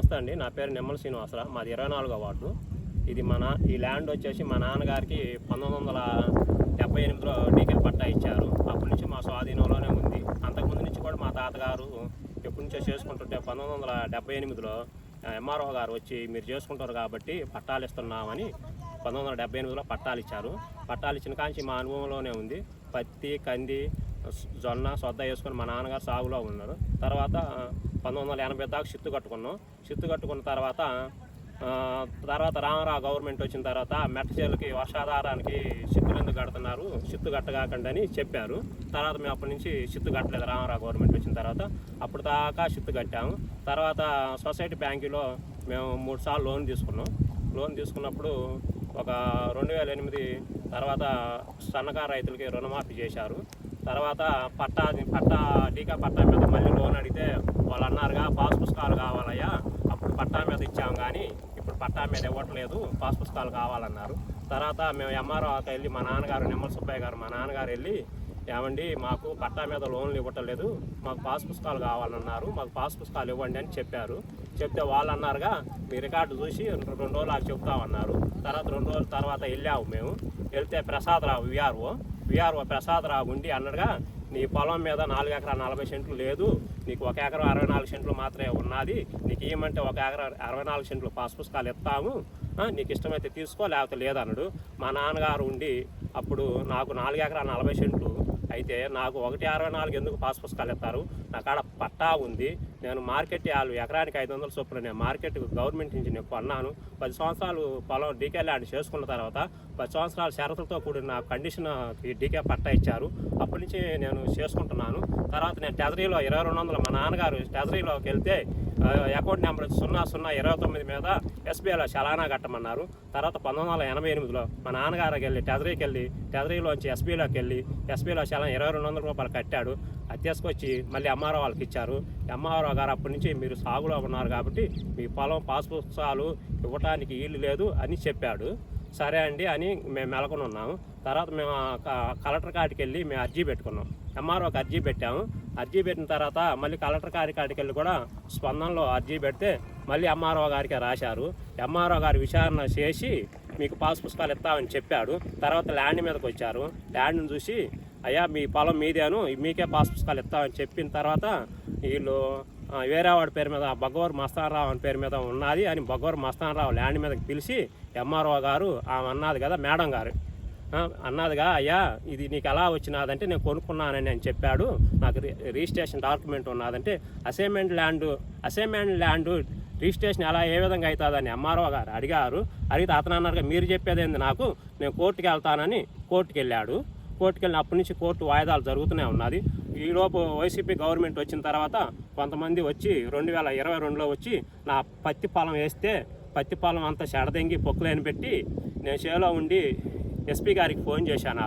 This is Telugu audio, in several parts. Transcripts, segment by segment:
నమస్తే అండి. నా పేరు నిమ్మల శ్రీనివాసరావు. మాది 24వ వార్డు. ఇది ఈ ల్యాండ్ వచ్చేసి మా నాన్నగారికి 1978లో డీకేల్ పట్టా ఇచ్చారు. అప్పటి నుంచి మా స్వాధీనంలోనే ఉంది. అంతకుముందు నుంచి కూడా మా తాతగారు ఎప్పటి నుంచో చేసుకుంటుంటే 1978లో ఎంఆర్ఓ గారు వచ్చి మీరు చేసుకుంటారు కాబట్టి పట్టాలు ఇస్తున్నామని 1978లో పట్టాలు ఇచ్చారు. పట్టాలు ఇచ్చిన కాంచి మా అనుభవంలోనే ఉంది. పత్తి, కంది, జొన్న, సొద్ద వేసుకొని మా నాన్నగారు సాగులో ఉన్నారు. తర్వాత 1980 దాకా షిత్తు కట్టుకున్నాం. షిత్తు కట్టుకున్న తర్వాత రామారావు గవర్నమెంట్ వచ్చిన తర్వాత మెట్టచేలకి వర్షాధారానికి షిత్తులు ఎందుకు కడుతున్నారు, షిత్తు కట్టగాకండి అని చెప్పారు. తర్వాత మేము అప్పటి నుంచి షిత్తు కట్టలేదు. రామారావు గవర్నమెంట్ వచ్చిన తర్వాత అప్పుడు దాకా షిత్తు కట్టాము. తర్వాత సొసైటీ బ్యాంకులో మేము 3 సార్లు లోన్ తీసుకున్నాం. లోన్ తీసుకున్నప్పుడు ఒక 2008 తర్వాత సన్నకారు రైతులకి రుణమాఫీ చేశారు. తర్వాత డీకా పట్టా మీద మళ్ళీ లోన్ అడిగితే వాళ్ళు అన్నారుగా పాస్ పుస్తకాలు కావాలయ్యా, అప్పుడు పట్టా మీద ఇచ్చాము కానీ ఇప్పుడు పట్టా మీద ఇవ్వట్లేదు, పాస్ పుస్తకాలు కావాలన్నారు. తర్వాత మేము ఎంఆర్ఓకి వెళ్ళి మా నాన్నగారు నిమ్మల సుబ్బయ్య గారు మా నాన్నగారు వెళ్ళి ఏమండి మాకు పట్టా మీద లోన్లు ఇవ్వట్లేదు, మాకు పాస్ పుస్తకాలు కావాలన్నారు, మాకు పాస్ పుస్తకాలు ఇవ్వండి అని చెప్పారు. చెప్తే వాళ్ళు అన్నారుగా మీ రికార్డు చూసి 2 రోజులు ఆగి చెప్తామన్నారు. తర్వాత 2 రోజుల తర్వాత వెళ్ళాము. మేము వెళ్తే ప్రసాదరావు విఆర్ఓ ప్రసాదరావు ఉండి అన్నట్టుగా నీ పొలం మీద 4 ఎకరా 40 సెంట్లు లేదు, నీకు 1 ఎకరం 64 సెంట్లు మాత్రమే ఉన్నది, నీకు ఏమంటే 1 ఎకరం 64 సెంట్లు పాస్ పుస్తకాలు ఇస్తాము, నీకు ఇష్టమైతే తీసుకో లేకపోతే లేదన్నాడు. మా నాన్నగారు ఉండి అప్పుడు నాకు 4 ఎకరా 40 సెంట్లు అయితే నాకు 1.64 ఎందుకు పాస్ పుస్తకాలు ఇస్తారు, నా కాడ పట్టా ఉంది, నేను మార్కెట్ వాళ్ళు ఎకరానికి 500 చొప్పున నేను మార్కెట్ గవర్నమెంట్ నుంచి నేను కొన్నాను. 10 సంవత్సరాలు పొలం డీకే ల్యాండ్ చేసుకున్న తర్వాత 10 సంవత్సరాల షరతులతో కూడిన కండిషన్ డీకే పట్టా ఇచ్చారు. అప్పటి నుంచి నేను చేసుకుంటున్నాను. తర్వాత నేను ట్రెజరీలో 2200 మా నాన్నగారు ట్రెజరీలోకి వెళ్తే అకౌంట్ నెంబర్ 0029 మీద ఎస్బీఐలో చలానా కట్టమన్నారు. తర్వాత 1988లో మా నాన్నగారికి వెళ్ళి ట్రెజరీలోంచి ఎస్బీఐలోకి వెళ్ళి ఎస్బీఐలో చలానా 2200 రూపాయలు కట్టాడు. అది తీసుకొచ్చి మళ్ళీ ఎంఆర్ఓ వాళ్ళకి ఇచ్చారు. ఎంఆర్ఓ గారు అప్పటి నుంచి మీరు సాగులో ఉన్నారు కాబట్టి మీ పొలం పాస్ పుస్తకాలు ఇవ్వడానికి వీలు లేదు అని చెప్పాడు. సరే అండి అని మేము మెలకొని ఉన్నాము. తర్వాత మేము కలెక్టర్ కాడికి వెళ్ళి మేము అర్జీ పెట్టుకున్నాం. ఎంఆర్ఓకి అర్జీ పెట్టాము. అర్జీ పెట్టిన తర్వాత మళ్ళీ కలెక్టర్ కాడికి వెళ్ళి కూడా స్పందనలో అర్జీ పెడితే మళ్ళీ ఎంఆర్ఓ గారికి రాశారు. ఎంఆర్ఓ గారు విచారణ చేసి మీకు పాస్ పుస్తకాలు ఇస్తామని చెప్పాడు. తర్వాత ల్యాండ్ మీదకి వచ్చారు. ల్యాండ్ని చూసి అయ్యా మీ పొలం మీదేను, మీకే పాస్ పుస్తకాలు ఇస్తామని చెప్పిన తర్వాత వీళ్ళు వేరే వాడి పేరు మీద బగ్గవరం మస్తానరావు అని పేరు మీద ఉన్నది అని బగ్గవరం మస్తానరావు ల్యాండ్ మీదకి పిలిచి ఎంఆర్ఓ గారు ఆమె అన్నది కదా మేడం గారు అన్నదిగా అయ్యా ఇది నీకు ఎలా వచ్చినదంటే నేను కొనుక్కున్నానని అని చెప్పాడు. నాకు రిజిస్ట్రేషన్ డాక్యుమెంట్ ఉన్నదంటే అసైన్మెంట్ ల్యాండ్ రిజిస్ట్రేషన్ ఎలా ఏ విధంగా అవుతుందని ఎంఆర్ఓ గారు అడిగితే అతను అన్నారుగా మీరు చెప్పేది ఏంది నాకు, నేను కోర్టుకి వెళ్తానని కోర్టుకి వెళ్ళిన అప్పటి నుంచి కోర్టు వాయిదాలు జరుగుతూనే ఉన్నది. ఈలోపు వైసీపీ గవర్నమెంట్ వచ్చిన తర్వాత కొంతమంది వచ్చి 2022లో వచ్చి నా పత్తి పొలం వేస్తే పత్తి పొలం అంతా చెడదెంగి పొక్కులేని పెట్టి నేను చేలో ఉండి ఎస్పీ గారికి ఫోన్ చేశాను.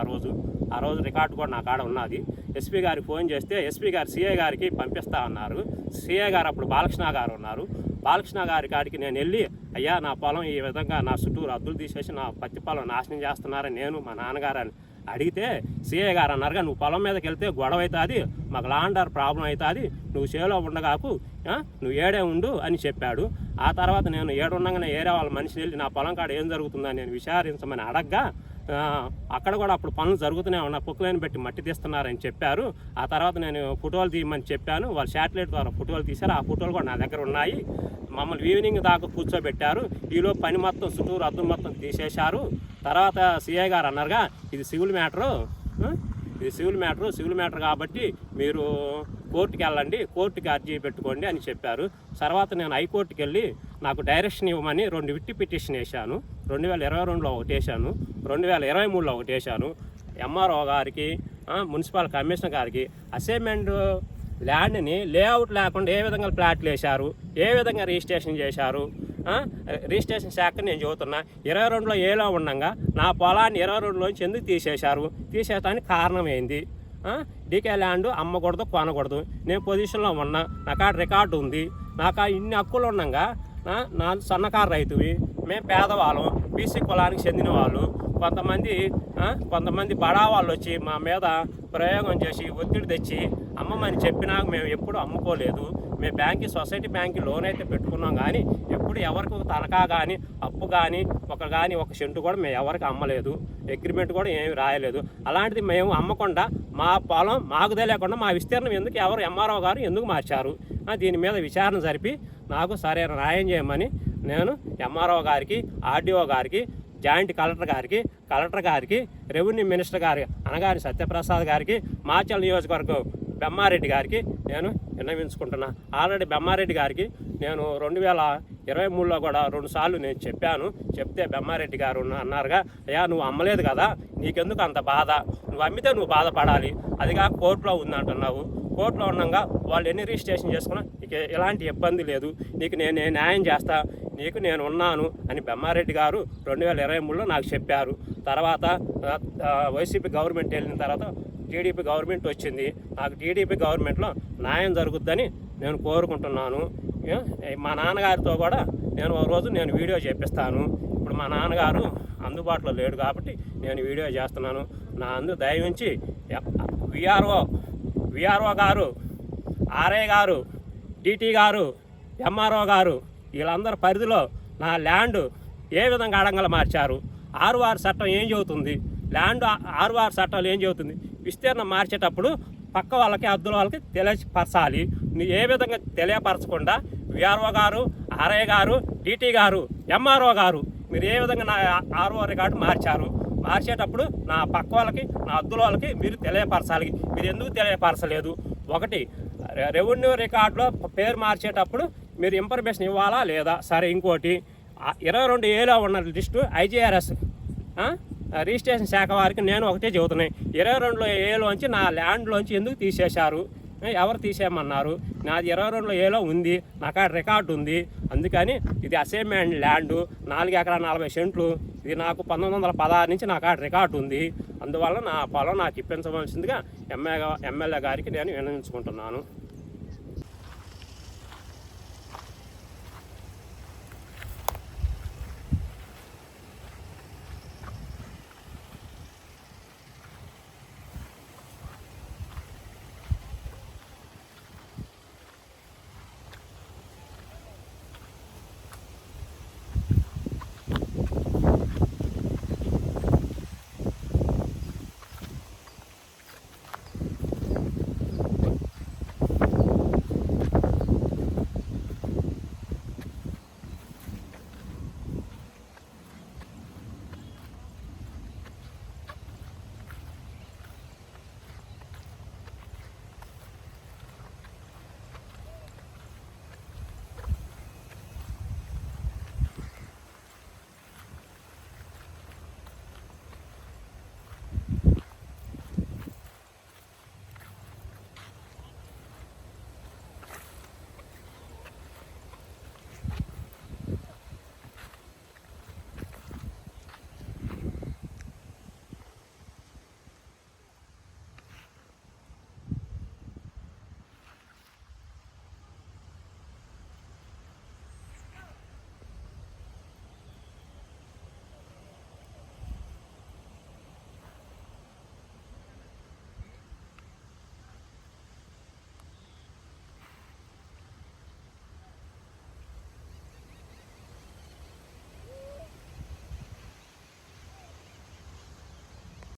ఆ రోజు రికార్డు కూడా నా కాడ ఉన్నది. ఎస్పీ గారికి ఫోన్ చేస్తే ఎస్పీ గారు సిఐ గారికి పంపిస్తా అన్నారు. సిఐ గారు అప్పుడు బాలకృష్ణ గారు ఉన్నారు. బాలకృష్ణ గారి కాడికి నేను వెళ్ళి అయ్యా నా పొలం ఈ విధంగా నా చుట్టూరు అద్దులు తీసేసి నా పత్తి పొలం నాశనం చేస్తున్నారని నేను మా నాన్నగారని అడిగితే సిఐ గారు అన్నారుగా నువ్వు పొలం మీదకి వెళ్తే గొడవ అవుతుంది, మాకు లాండర్ ప్రాబ్లం అవుతుంది, నువ్వు చేలో ఉండగాకు నువ్వు ఏడే ఉండు అని చెప్పాడు. ఆ తర్వాత నేను ఏడుండగానే ఏరే వాళ్ళ మనిషిని వెళ్ళి నా పొలం కాడ ఏం జరుగుతుందని నేను విచారించమని అడగ్గా అక్కడ కూడా అప్పుడు పనులు జరుగుతూనే ఉన్నా పొక్కులని పెట్టి మట్టి తీస్తున్నారని చెప్పారు. ఆ తర్వాత నేను ఫోటోలు తీయమని చెప్పాను. వాళ్ళు శాటిలైట్ ద్వారా ఫోటోలు తీశారు. ఆ ఫోటోలు కూడా నా దగ్గర ఉన్నాయి. మమ్మల్ని ఈవినింగ్ దాకా కూర్చోబెట్టారు. ఈలో పని మొత్తం చుట్టూరు అద్దం మొత్తం తీసేశారు. తర్వాత సిఐ గారు అన్నారుగా ఇది సివిల్ మ్యాటర్ కాబట్టి మీరు కోర్టుకి వెళ్ళండి, కోర్టుకి అర్జీ పెట్టుకోండి అని చెప్పారు. తర్వాత నేను హైకోర్టుకి వెళ్ళి నాకు డైరెక్షన్ ఇవ్వమని 2 విట్టి పిటిషన్ వేశాను. 2022లో ఒకటి వేశాను, 2023లో ఒకటి వేశాను. ఎంఆర్ఓ గారికి మున్సిపల్ కమిషనర్ గారికి అసైన్మెంట్ ల్యాండ్ని లేఅవుట్ లేకుండా ఏ విధంగా ప్లాట్లు వేశారు, ఏ విధంగా రిజిస్ట్రేషన్ చేశారు, రిజిస్ట్రేషన్ శాఖ నేను చెబుతున్నా 22లో ఏలో ఉండగా నా పొలాన్ని 22లోంచి ఎందుకు తీసేయడానికి కారణం ఏంది? డీకే ల్యాండ్ అమ్మకూడదు, కొనకూడదు, నేను పొజిషన్లో ఉన్నా, నా కాడ రికార్డు ఉంది, నాకు ఇన్ని హక్కులు ఉండగా నా సన్నకారు రైతువి, మేము పేదవాళ్ళం, బీసీ కులానికి చెందిన వాళ్ళు, కొంతమంది బడా వాళ్ళు వచ్చి మా మీద ప్రయోగం చేసి ఒత్తిడి తెచ్చి అమ్మమని చెప్పినా మేము ఎప్పుడు అమ్ముకోలేదు. మేము బ్యాంక్కి సొసైటీ బ్యాంక్కి లోన్ అయితే పెట్టుకున్నాం, కానీ ఎప్పుడు ఎవరికి తనఖా కానీ అప్పు కానీ ఒక సెంటు కూడా మేము ఎవరికి అమ్మలేదు, అగ్రిమెంట్ కూడా ఏమి రాయలేదు. అలాంటిది మేము అమ్మకుండా మా పొలం మాకు తెలియకుండా మా విస్తీర్ణం ఎందుకు ఎవరు ఎంఆర్ఓ గారు ఎందుకు మార్చారు? దీని మీద విచారణ జరిపి నాకు సరైన న్యాయం చేయమని నేను ఎంఆర్ఓ గారికి, ఆర్డీఓ గారికి, జాయింట్ కలెక్టర్ గారికి, రెవెన్యూ మినిస్టర్ గారి అనగాని సత్యప్రసాద్ గారికి, మాచల్ నియోజకవర్గం బెమ్మారెడ్డి గారికి నేను విన్నవించుకుంటున్నా. ఆల్రెడీ బెమ్మారెడ్డి గారికి నేను 2023లో కూడా 2 సార్లు నేను చెప్తే బెమ్మారెడ్డి గారు అన్నారుగా, అయ్యా నువ్వు అమ్మలేదు కదా, నీకెందుకు అంత బాధ, నువ్వు అమ్మితే నువ్వు బాధపడాలి, అదిగా కోర్టులో ఉందంటున్నావు, కోర్టులో ఉండగా వాళ్ళు ఎన్ని రిజిస్ట్రేషన్ చేసుకున్నా నీకు ఎలాంటి ఇబ్బంది లేదు, నీకు నేను న్యాయం చేస్తా, నీకు నేను ఉన్నాను అని బెమ్మారెడ్డి గారు 2023లో నాకు చెప్పారు. తర్వాత వైసీపీ గవర్నమెంట్ వెళ్ళిన తర్వాత టీడీపీ గవర్నమెంట్ వచ్చింది. నాకు టీడీపీ గవర్నమెంట్లో న్యాయం జరుగుద్దని నేను కోరుకుంటున్నాను. మా నాన్నగారితో కూడా నేను ఒక రోజు వీడియో చేపిస్తాను. ఇప్పుడు మా నాన్నగారు అందుబాటులో లేడు కాబట్టి నేను వీడియో చేస్తున్నాను. నా దయవుంచి విఆర్ఓ గారు, ఆర్ఐ గారు, డిటి గారు, ఎంఆర్ఓ గారు వీళ్ళందరి పరిధిలో నా ల్యాండ్ ఏ విధంగా అడంగల మార్చారు? 6 చట్టం ఏం చెబుతుంది? ల్యాండ్ 6 చట్టాలు ఏం చెబుతుంది? విస్తీర్ణం మార్చేటప్పుడు పక్క వాళ్ళకి, అద్దుల వాళ్ళకి తెలియపరచాలి. ఏ విధంగా తెలియపరచకుండా విఆర్ఓ గారు, ఆర్ఐ గారు, డిటి గారు, ఎంఆర్ఓ గారు మీరు ఏ విధంగా నా ఆర్ఓ రికార్డు మార్చేటప్పుడు నా పక్క వాళ్ళకి, నా అద్దుల వాళ్ళకి మీరు తెలియపరచాలి. మీరు ఎందుకు తెలియపరచలేదు? ఒకటి, రెవెన్యూ రికార్డులో పేరు మార్చేటప్పుడు మీరు ఇన్ఫర్మేషన్ ఇవ్వాలా లేదా? సరే, ఇంకోటి 22Aలో ఉన్న లిస్టు IGRS రిజిస్ట్రేషన్ శాఖ వారికి నేను ఒకటే చెబుతున్నాయి, 22Aలోంచి నా ల్యాండ్లోంచి ఎందుకు తీసేశారు? ఎవరు తీసేయమన్నారు? నాది 22Aలో ఉంది, నాకు ఆ రికార్డు ఉంది. అందుకని ఇది అసైన్మెంట్ ల్యాండు, 4 ఎకరాల 40 సెంట్లు. ఇది నాకు 1916 నుంచి నాకు ఆ రికార్డు ఉంది. అందువల్ల నా పొలం నాకు ఇప్పించవలసిందిగా ఎమ్మెల్యే గారికి నేను విన్నవించుకుంటున్నాను.